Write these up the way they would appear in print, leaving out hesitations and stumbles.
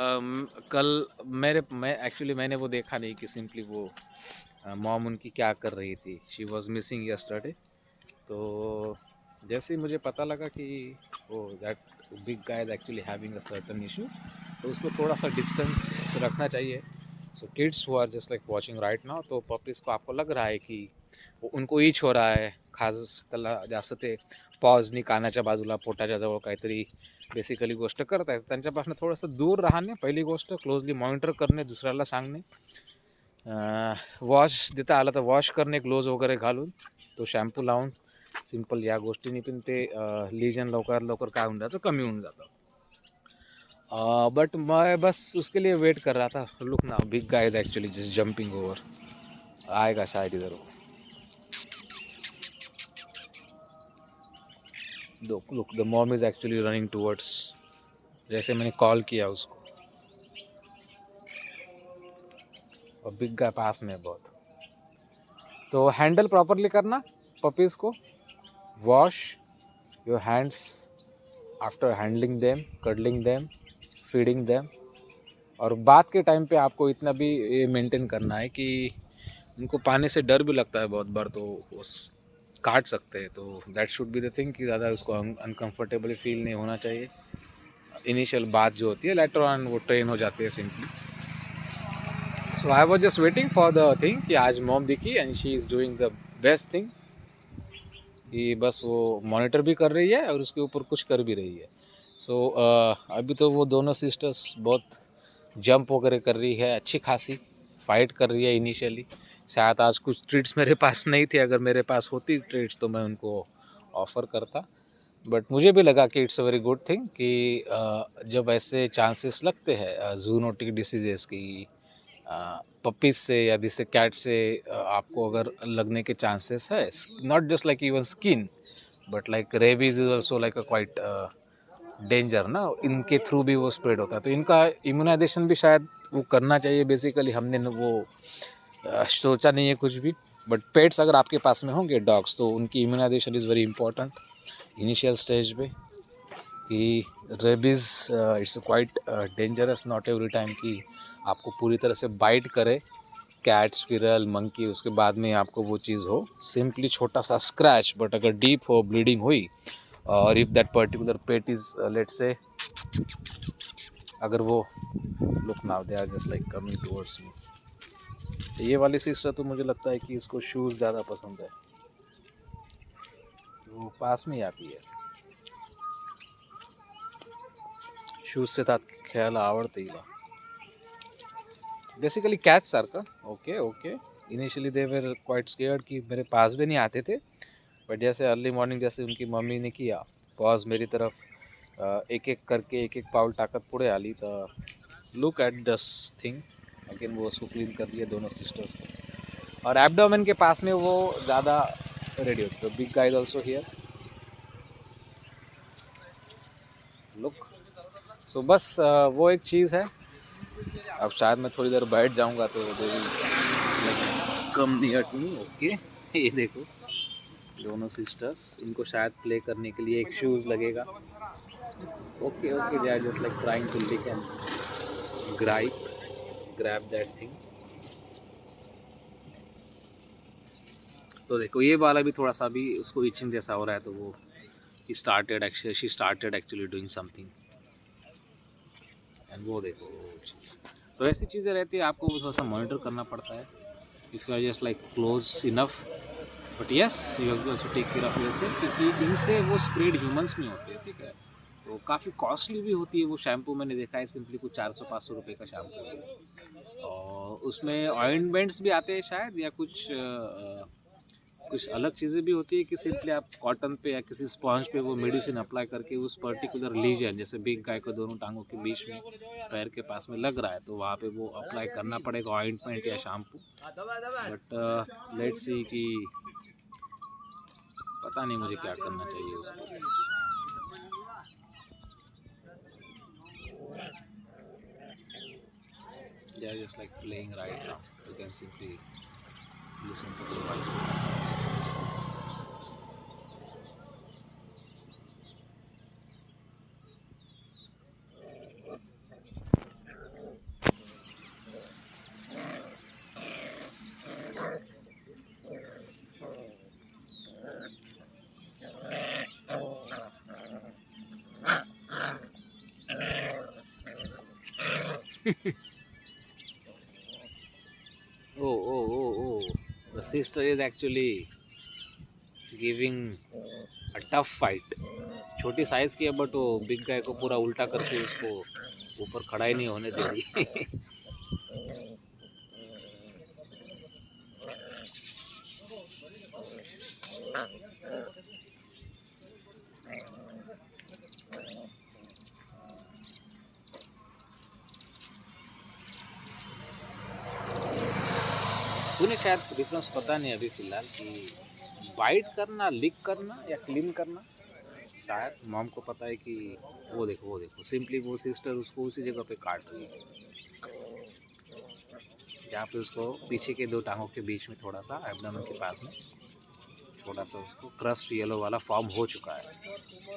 कल मैंने वो देखा नहीं कि सिंपली वो मॉम उनकी क्या कर रही थी। She was missing yesterday. तो जैसे ही मुझे पता लगा कि वो that big guy is actually having a certain issue, तो उसको थोड़ा सा डिस्टेंस रखना चाहिए। So kids who are just like watching right now, तो पपीज को आपको लग रहा है की वो उनको ईच हो रहा आहे, खास त्याला जास्त ते पॉज नी कानाच्या बाजूला पोटाच्या जवळ काहीतरी बेसिकली गोष्ट करत आहेत, त्यांच्यापासून थोडंसं दूर राहणे पहिली गोष्ट, क्लोजली मॉनिटर करणे, दुसऱ्याला सांगणे, वॉश देता आला तर वॉश करणे ग्लोव्ज वगैरे घालून, तो शॅम्पू लावून सिंपल या गोष्टींनी पण ते लीजन लवकरात लवकर काय होऊन जातं, कमी होऊन जातं. बट मैं बस उसके लिए वेट कर रहा था. लुक ना, big guy is actually just jumping over. आएगा शायद इधर वो. Look the mom is actually running towards, जैसे मैंने कॉल किया उसको. और बिग गाय पास में है बहुत. तो हैंडल प्रॉपरली करना पपीज़ को. Wash your hands after handling them, cuddling them, feeding them. और बात के टाइम पे आपको इतना भी ये मेंटेन करना है कि उनको पानी से डर भी लगता है बहुत बार, तो वो काट सकते हैं. तो that should be the thing कि ज़्यादा उसको अनकम्फर्टेबली फील नहीं होना चाहिए. इनिशियल बात जो होती है, लेटर ऑन वो ट्रेन हो जाती है simply. So I was just waiting for the thing कि आज मॉम दिखी and she is doing the best thing कि बस वो मॉनिटर भी कर रही है और उसके ऊपर कुछ कर भी रही है. सो अभी तो वो दोनों सिस्टर्स बहुत जंप वगैरह कर रही है, अच्छी खासी फाइट कर रही है इनिशियली. शायद आज कुछ ट्रीट्स मेरे पास नहीं थे, अगर मेरे पास होती ट्रीट्स तो मैं उनको ऑफ़र करता. बट मुझे भी लगा कि it's a very good thing कि जब ऐसे चांसेस लगते हैं जूनोटिक डिसीजेस की, पपीज से या जिससे कैट से आपको अगर लगने के चांसेस है, not just like even skin but like rabies is also like a quite danger ना, इनके थ्रू भी वो स्प्रेड होता है. तो इनका इम्यूनाइजेशन भी शायद वो करना चाहिए. बेसिकली हमने वो सोचा नहीं है कुछ भी. बट पेट्स अगर आपके पास में होंगे डॉग्स, तो उनकी immunisation is very important initial stage पे. कि rabies it's quite dangerous, not every time कि आपको पूरी तरह से बाइट करे कैट, स्क्विरल, मंकी, उसके बाद में आपको वो चीज़ हो. सिंपली छोटा सा स्क्रैच, बट अगर डीप हो, ब्लीडिंग हुई, और if that particular pet is let's say, अगर वो look now they are just like coming towards me. ये वाली सिस्टर तो मुझे लगता है कि इसको शूज़ ज़्यादा पसंद है, वो पास में ही आती है. शूज से साथ खेळायला आवडते हिला. बेसिकली कैच सारखं. Okay okay. Initially they were quite scared कि मेरे पास भी नहीं आते थे. बट जैसे अर्ली मॉर्निंग जैसे उनकी मम्मी ने किया पॉज मेरी तरफ, एक एक करके एक एक पाऊल टाकत पुढे आली, तर लुक एट दस थिंग. अगेन वो उसको क्लीन कर लिया दोनों सिस्टर्स को. और एब्डोमेन के पास में वो ज़्यादा रेडी होती. तो big guy is also here. Look. So बस वो एक चीज़ है. अब शायद मैं थोड़ी देर बैठ जाऊंगा तो come near to me. Okay. ये देखो दोनों सिस्टर्स, इनको शायद प्ले करने के लिए एक शूज़ लगेगा. Okay okay. They are just like trying to lick and grab that thing. तो देखो ये वाला भी थोड़ा सा भी उसको इचिंग जैसा हो रहा है, तो वो she started actually doing something. And वो देखो वो चीज़. तो ऐसी चीज़ें रहती है, आपको थोड़ा सा मॉनिटर करना पड़ता है. If you are just like close enough. But yes, you have to also take care of yourself, क्योंकि इनसे वो स्प्रेड ह्यूमंस में होते हैं. ठीक है. तो काफ़ी कॉस्टली भी होती है वो शैम्पू. मैंने देखा है सिंपली कुछ 400-500 रुपये का शैम्पू है, और उसमें ऑइंटमेंट्स भी आते हैं शायद, या कुछ अलग चीज़ें भी होती है कि सिंपली आप कॉटन पे या किसी स्पॉन्ज पे वो मेडिसिन अप्लाई करके उस पर्टिकुलर लीजन, जैसे बिग गाय को दोनों टांगों के बीच में पैर के पास में लग रहा है, तो वहाँ पे वो अप्लाई करना पड़ेगा ऑइंटमेंट या शैम्पू. बट लेट्स सी कि पता नहीं मुझे क्या करना चाहिए उसको. They are just like playing right now. You can simply listen to the voices. Oh. The sister is actually giving a tough fight. छोटी साइज की है बट वो बिग गाय को पूरा उल्टा करके उसको ऊपर खड़ा ही नहीं होने दे रही। तूने शायद डिफरेंस पता नहीं अभी फिलहाल कि बाइट करना, लिक करना या क्लीन करना। शायद मॉम को पता है कि वो देखो सिंपली वो सिस्टर उसको उसी जगह पे काट रही है जहाँ पे उसको पीछे के दो टांगों के बीच में थोड़ा सा एब्डोमेन के पास में थोड़ा सा उसको क्रस्ट येलो वाला फॉर्म हो चुका है,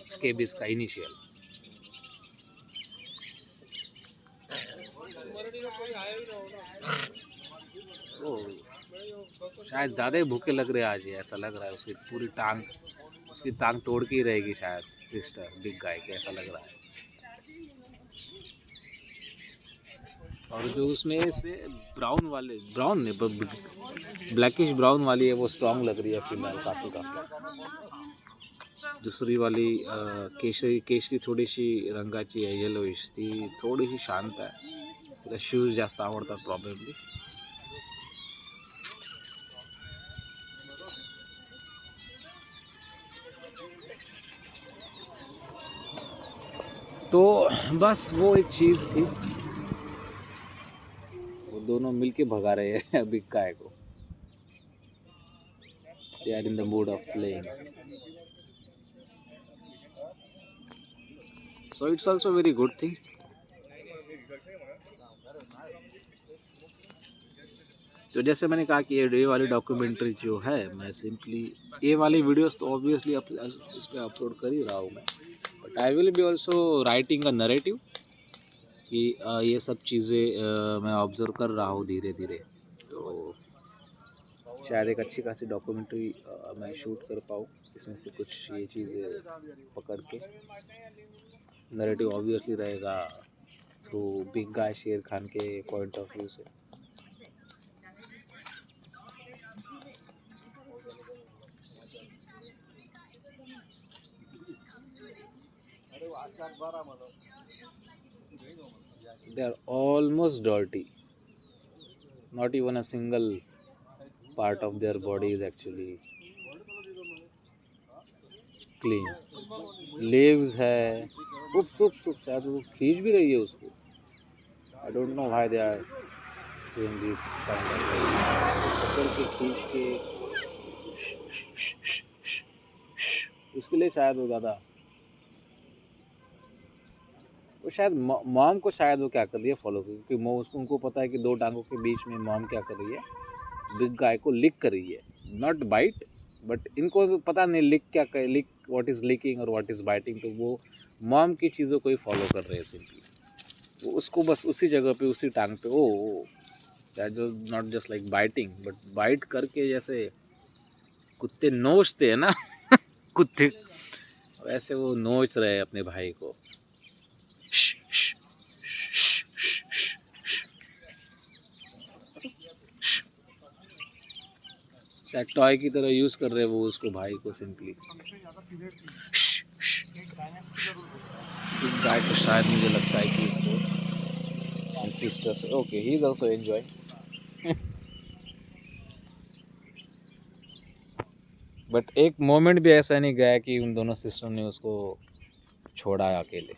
स्केबिस का इनिशियल। ओ शायद ज़्यादा ही भूखे लग रहे हैं आज, ये ऐसा लग रहा है। उसकी पूरी टांग, उसकी टांग तोड़ के ही रहेगी शायद सिस्टर बिग गाय के, ऐसा लग रहा है। और जो उसमें से ब्राउन ने ब्लैकिश ब्राउन वाली है वो स्ट्रांग लग रही है फिलहाल काफ़ी। दुसरी वाली केशरी थोडी सी रंगाची आहे, येलोइश, ती थोडीशी शांत आहे, तिला शूज जास्त आवडतात प्रॉब्लेमली। तो बस वो एक चीज़ थी, वो दोनों मिलके भगा रहे हैं बिग गाय को। They are in the mood of playing, so it's also very good thing. तो जैसे मैंने कहा कि ये वाली डॉक्यूमेंट्री जो है, मैं सिंपली ये वाली वीडियोस तो ऑब्वियसली इस पर अपलोड कर ही रहा हूँ मैं, but I will be also writing a narrative कि ये सब चीज़ें मैं ऑब्ज़र्व कर रहा हूँ धीरे धीरे। तो शायद एक अच्छी खासी डॉक्यूमेंट्री मैं शूट कर पाऊँ इसमें से कुछ ये चीज़ें पकड़ के। नरेटिव ऑब्वियसली रहेगा थ्रू बिग गाय शेर खान के पॉइंट ऑफ व्यू से। They are almost dirty. Not even a single part of their body is actually clean. Leaves है, उप्स शायद वो खींच भी रही है उसको। I don't know why they are doing this kind of thing. पकड़ के खींच के उसके लिए शायद वो ज़्यादा, वो शायद मॉम को शायद वो क्या कर रही है फॉलो, क्योंकि उनको पता है कि दो टांगों के बीच में मॉम क्या कर रही है, बिग गाय को लिक कर रही है, नॉट बाइट। बट इनको पता नहीं लिक क्या कर, लिक व्हाट इज़ लिकिंग और व्हाट इज़ बाइटिंग। तो वो मॉम की चीज़ों को ही फॉलो कर रहे हैं सिंपली, वो उसको बस उसी जगह पे उसी टांग पे ओ दैट जो not just like biting, but bite करके जैसे कुत्ते नोचते हैं ना कुत्ते वैसे वो नोच रहे हैं अपने भाई को। टॉय की तरह यूज़ कर रहे हैं वो उसको, भाई को सिंपली। गाय को शायद मुझे लगता है कि इसको सिस्टर से okay he is also enjoy. But एक मोमेंट भी ऐसा नहीं गया कि उन दोनों सिस्टर ने उसको छोड़ा अकेले।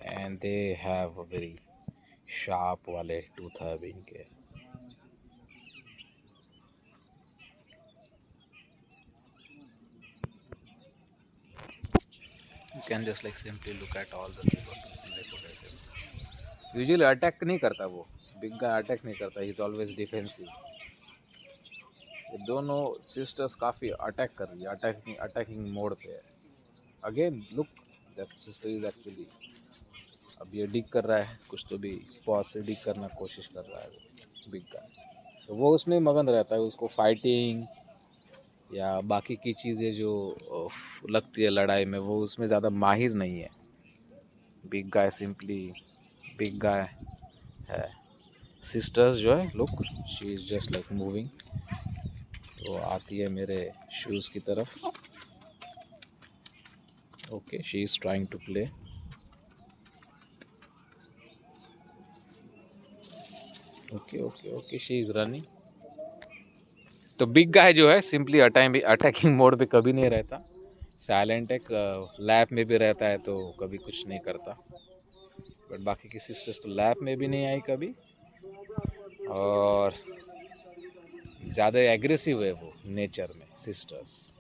And they have a very sharp वाले टूथ है अभी इनके। You can just like simply look at all the usually attack नहीं करता वो, बिग गाय अटैक नहीं करता, ही इज ऑलवेज डिफेंसिव। ये दोनों सिस्टर्स काफ़ी अटैक कर रही है, अटैकिंग मोड पे है। Again look that sister is actually, अब ये डिग कर रहा है कुछ, तो भी पॉज से डिग करना कोशिश कर रहा है वो बिग गाय, तो वो उसमें मगन रहता है, उसको फाइटिंग या बाकी की चीज़ें जो लगती है लड़ाई में, वो उसमें ज़्यादा माहिर नहीं है। Big guy simply big guy है। सिस्टर्स जो है, look, she is just like moving. तो आती है मेरे शूज़ की तरफ। Okay, she is trying to play. Okay okay okay, she is running. तो बिग गाय जो है सिंपली अटैकिंग मोड पे कभी नहीं रहता, साइलेंट है। लैप में भी रहता है तो कभी कुछ नहीं करता। बट बाकी की सिस्टर्स तो लैप में भी नहीं आई कभी, और ज़्यादा एग्रेसिव है वो नेचर में सिस्टर्स।